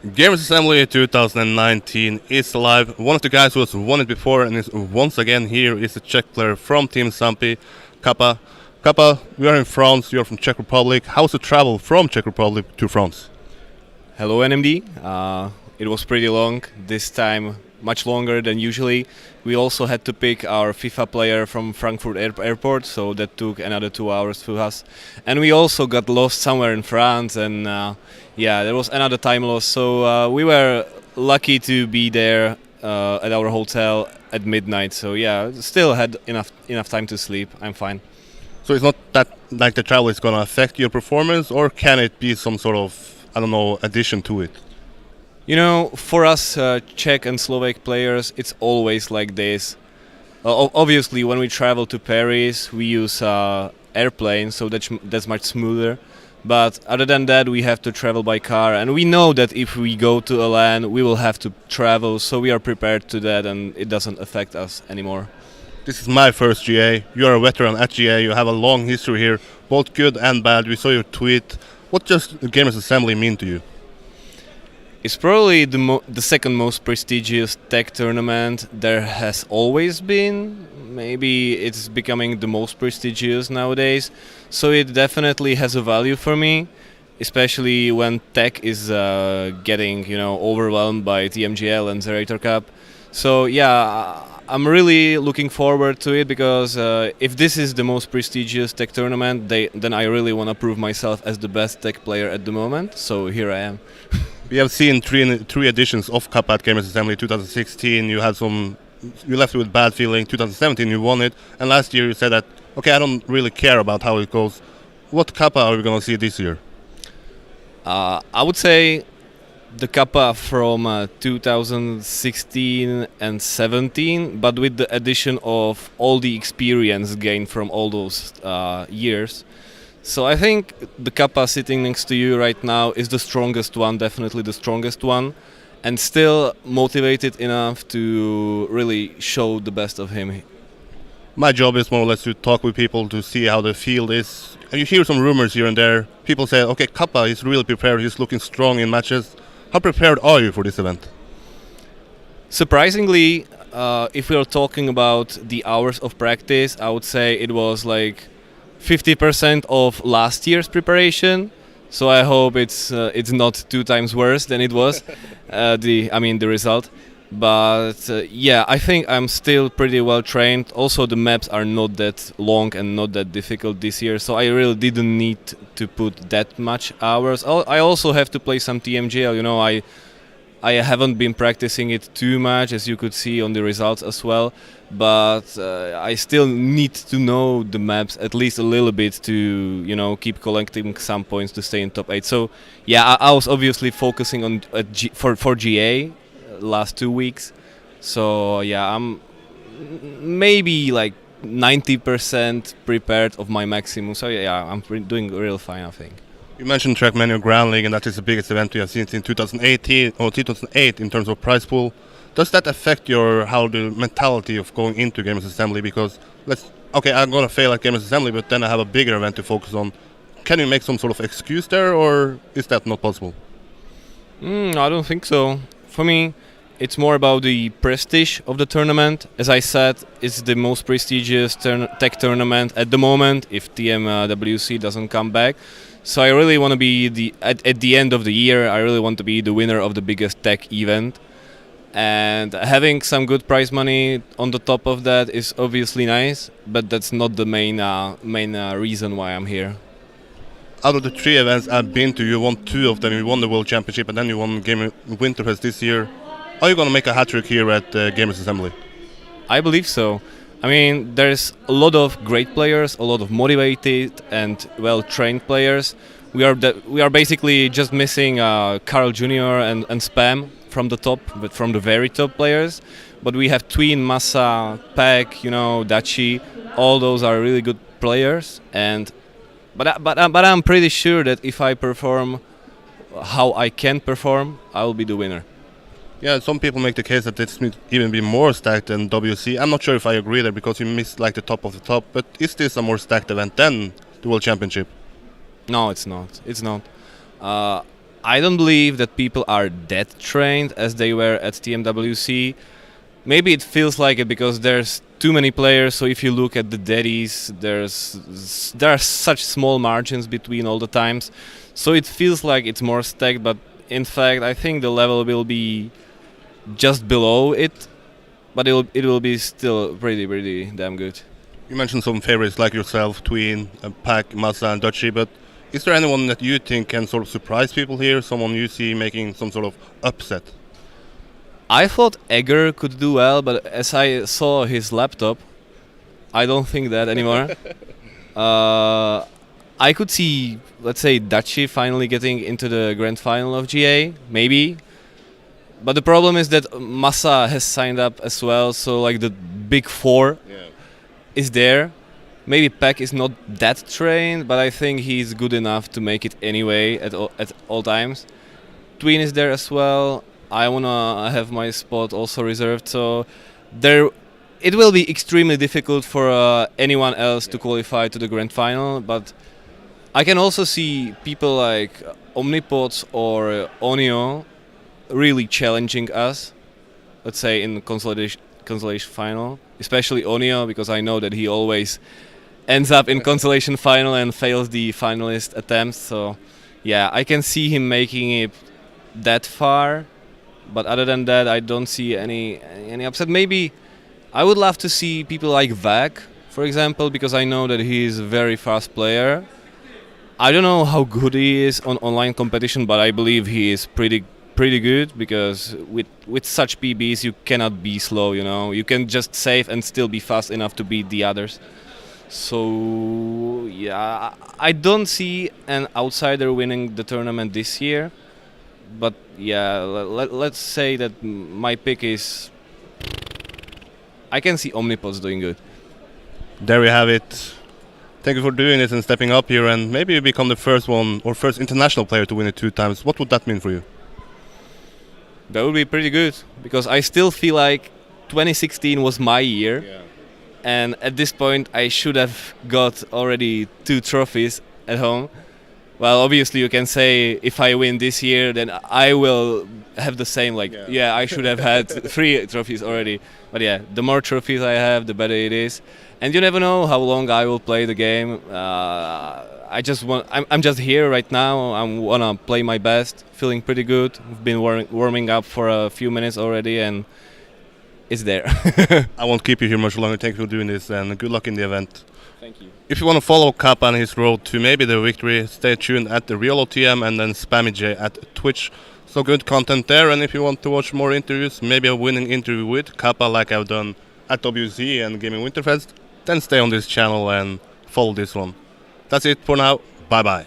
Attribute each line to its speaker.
Speaker 1: Gamers Assembly 2019 is live. One of the guys who has won it before and is once again here is a Czech player from Team Sampi, Kappa. Kappa, we are in France, you're from Czech Republic. How's the travel from Czech Republic to France?
Speaker 2: Hello NMD. It was pretty long, this time much longer than usually. We also had to pick our FIFA player from Frankfurt airport, so that took another 2 hours for us. And we also got lost somewhere in France, and there was another time loss. So we were lucky to be there at our hotel at midnight. So yeah, still had enough time to sleep. I'm fine.
Speaker 1: So it's not that like the travel is going to affect your performance, or can it be some sort of, I don't know, addition to it?
Speaker 2: You know, for us Czech and Slovak players, it's always like this. Obviously, when we travel to Paris, we use airplanes, so that's much smoother. But other than that, we have to travel by car, and we know that if we go to a LAN, we will have to travel, so we are prepared to that, and it doesn't affect us anymore.
Speaker 1: This is my first GA. You are a veteran at GA. You have a long history here, both good and bad. We saw your tweet. What does Gamers Assembly mean to you?
Speaker 2: It's probably the second most prestigious tech tournament there has always been. Maybe it's becoming the most prestigious nowadays. So it definitely has a value for me, especially when tech is getting overwhelmed by TMGL and Zerator Cup. So yeah, I'm really looking forward to it because if this is the most prestigious tech tournament, then I really want to prove myself as the best tech player at the moment. So here I am.
Speaker 1: We have seen three editions of Kappa at Gamers Assembly. 2016, you left with bad feeling. 2017, you won it, and last year you said that okay, I don't really care about how it goes. What Kappa are we gonna see this year?
Speaker 2: I would say the Kappa from 2016 and 17, but with the addition of all the experience gained from all those years. So I think the Kappa sitting next to you right now is the strongest one, definitely the strongest one, and still motivated enough to really show the best of him.
Speaker 1: My job is more or less to talk with people to see how the field is. And you hear some rumors here and there. People say, okay, Kappa is really prepared, he's looking strong in matches. How prepared are you for this event?
Speaker 2: Surprisingly, if we are talking about the hours of practice, I would say it was like 50% of last year's preparation, so I hope it's not 2 times worse than it was. The result. But yeah, I think I'm still pretty well trained. Also, the maps are not that long and not that difficult this year, so I really didn't need to put that much hours. I also have to play some TMGL. I haven't been practicing it too much, as you could see on the results as well, but I still need to know the maps at least a little bit to keep collecting some points to stay in top 8. So yeah, I was obviously focusing on for GA last 2 weeks. So yeah, I'm maybe like 90% prepared of my maximum. So yeah, I'm doing real fine, I think.
Speaker 1: You mentioned Trackmania Grand League, and that is the biggest event we have seen since 2018 or 2008 in terms of prize pool. Does that affect the mentality of going into Gamers Assembly? Because I'm gonna fail at Gamers Assembly, but then I have a bigger event to focus on. Can you make some sort of excuse there, or is that not possible?
Speaker 2: I don't think so. For me, it's more about the prestige of the tournament. As I said, it's the most prestigious tech tournament at the moment, if TMWC doesn't come back. So I really want to be at the end of the year, I really want to be the winner of the biggest tech event. And having some good prize money on the top of that is obviously nice, but that's not the main reason why I'm here.
Speaker 1: Out of the 3 events I've been to, you won 2 of them. You won the World Championship, and then you won Winterfest this year. Are you going to make a hat-trick here at Gamers Assembly?
Speaker 2: I believe so. I mean, there's a lot of great players, a lot of motivated and well-trained players. We are basically just missing Carl Jr. and Spam from the top, but from the very top players. But we have Tween, Massa, Peck, Dachi. All those are really good players. But I'm pretty sure that if I perform how I can perform, I will be the winner.
Speaker 1: Yeah, some people make the case that this may even be more stacked than WC. I'm not sure if I agree there because you missed like the top of the top. But is this a more stacked event than the World Championship?
Speaker 2: No, it's not. It's not. I don't believe that people are that trained as they were at TMWC. Maybe it feels like it because there's too many players. So if you look at the daddies, there are such small margins between all the times. So it feels like it's more stacked. But in fact, I think the level will be just below it, but it will be still pretty damn good.
Speaker 1: You mentioned some favorites like yourself, Tween, Pack, Massa, and Dutchy, but is there anyone that you think can sort of surprise people here? Someone you see making some sort of upset?
Speaker 2: I thought Egger could do well, but as I saw his laptop, I don't think that anymore. I could see, let's say, Dutchy finally getting into the grand final of GA, maybe. But the problem is that Massa has signed up as well, so like the big four is there. Maybe Peck is not that trained, but I think he's good enough to make it anyway at all times. Tween is there as well. I wanna have my spot also reserved, so it will be extremely difficult for anyone else to qualify to the grand final. But I can also see people like Omnipods or Onio really challenging us. Let's say in consolation final, especially Onio, because I know that he always ends up in consolation final and fails the finalist attempts. So yeah, I can see him making it that far, but other than that, I don't see any upset. Maybe I would love to see people like Vag, for example, because I know that he is a very fast player. I don't know how good he is on online competition, but I believe he is pretty good, because with such PBs you cannot be slow, you know. You can just save and still be fast enough to beat the others. So yeah, I don't see an outsider winning the tournament this year. But yeah, let's say that my pick is, I can see Omnipods doing good.
Speaker 1: There we have it. Thank you for doing this and stepping up here, and maybe you become the first one or first international player to win it 2 times. What would that mean for you?
Speaker 2: That would be pretty good, because I still feel like 2016 was my year.
Speaker 1: Yeah.
Speaker 2: And at this point I should have got already 2 trophies at home. Well, obviously you can say if I win this year, then I will have the same, like, yeah, I should have had 3 trophies already. But yeah, the more trophies I have, the better it is. And you never know how long I will play the game. I'm just here right now. I wanna play my best, feeling pretty good. I've been warming up for a few minutes already, and it's there.
Speaker 1: I won't keep you here much longer. Thank you for doing this, and good luck in the event.
Speaker 2: Thank you.
Speaker 1: If you want to follow Kappa on his road to maybe the victory, stay tuned at the Real OTM and then SpammyJ at Twitch. So good content there, and if you want to watch more interviews, maybe a winning interview with Kappa like I've done at WC and Gaming Winterfest, then stay on this channel and follow this one. That's it for now. Bye bye.